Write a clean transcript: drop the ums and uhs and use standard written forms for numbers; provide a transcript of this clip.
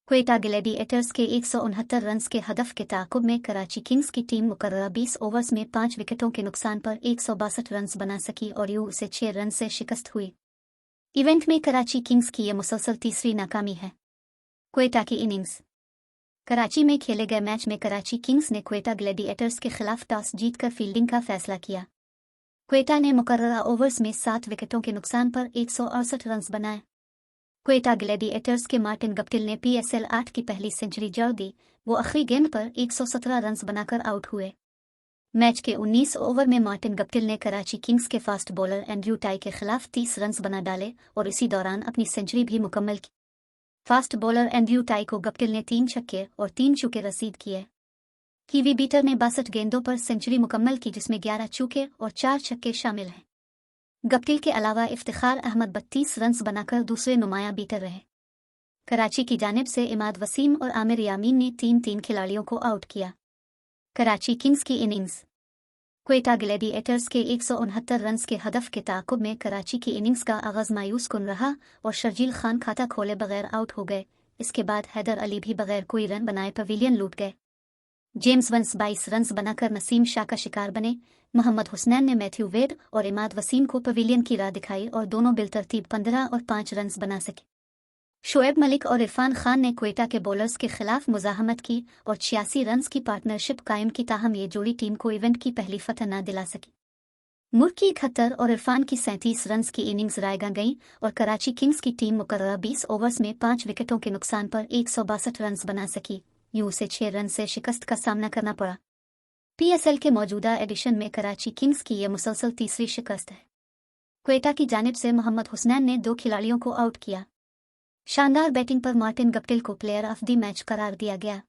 Quetta Gladiators के 169 runs के हदफ के ताक़ुब में कराची किंग्स की टीम मुकर्ररा 20 ओवर्स में 5 विकेटों के नुकसान पर 162 रन्स बना सकी और यूं से 6 रन से शिकस्त हुई। इवेंट में कराची किंग्स की यह मुसलसल तीसरी नाकामी है। क्वेटा की इनिंग्स। कराची में खेले गए मैच में कराची किंग्स ने क्वेटा ग्लैडिएटर्स के खिलाफ टॉस जीतकर फील्डिंग का फैसला किया। क्वेटा ने मुकर्ररा ओवर्स में 7 विकेटों के नुकसान पर 168 रन्स बनाए। क्वेटा ग्लैडिएटर्स के मार्टिन गप्टिल ने PSL 8 की पहली सेंचुरी जड़ दी। वो आखिरी गेंद पर 117 रन्स बनाकर आउट हुए। मैच के 19 ओवर में मार्टिन गप्टिल ने कराची किंग्स के फास्ट बॉलर एंड्रयू टाई के खिलाफ 30 रन्स बना डाले और इसी दौरान अपनी सेंचुरी भी मुकम्मल की। फास्ट बॉलर एंड्रयू टाई को गप्टिल ने 3 छक्के और 3 चौके रसीद किए। कीवी बीटर ने 62 गेंदों पर सेंचुरी मुकम्मल की, जिसमें 11 चौके और 4 छक्के शामिल हैं। गप्टिल के अलावा इफ्तिखार अहमद 32 रन्स बनाकर दूसरे नुमाया बीटर रहे। कराची की जानिब से इमाद वसीम और आमिर यामीन ने 3-3 खिलाड़ियों को आउट किया। कराची किंग्स की इनिंग्स। क्वेटा ग्लैडिएटर्स के 169 रन्स के हदफ के ताक़ुब में कराची की इनिंग्स का आगाज़ मायूस कुन रहा और शर्जील खान खाता खोले बगैर आउट हो गए। इसके बाद हैदर अली भी बगैर कोई रन बनाए पवेलियन लूट गए। जेम्स वंस 22 रन्स बनाकर नसीम शाह का शिकार बने। मोहम्मद हुसनैन ने मैथ्यू वेड और इमाद वसीम को पवेलियन की राह दिखाई और दोनों बिलतरतीब 15 और 5 रन्स बना सके। शोएब मलिक और इरफान खान ने क्वेटा के बॉलर्स के खिलाफ मुजाहमत की और 86 रन्स की पार्टनरशिप कायम की, ताहम ये जोड़ी टीम को इवेंट की पहली फतह न दिला सकी। मुर की 71 और इरफान की 37 रन्स की इनिंग्स रायगा गई और कराची किंग्स की टीम मुकर्ररा 20 ओवर्स में 5 विकेटों के नुकसान पर 162 रन्स बना सकी। यूं से 6 रन से शिकस्त का सामना करना पड़ा। PSL के मौजूदा एडिशन में कराची किंग्स की यह मुसलसल तीसरी शिकस्त है। क्वेटा की जानिब से मोहम्मद हुसनैन ने 2 खिलाड़ियों को आउट किया। शानदार बैटिंग पर मार्टिन गप्टिल को प्लेयर ऑफ द मैच करार दिया गया।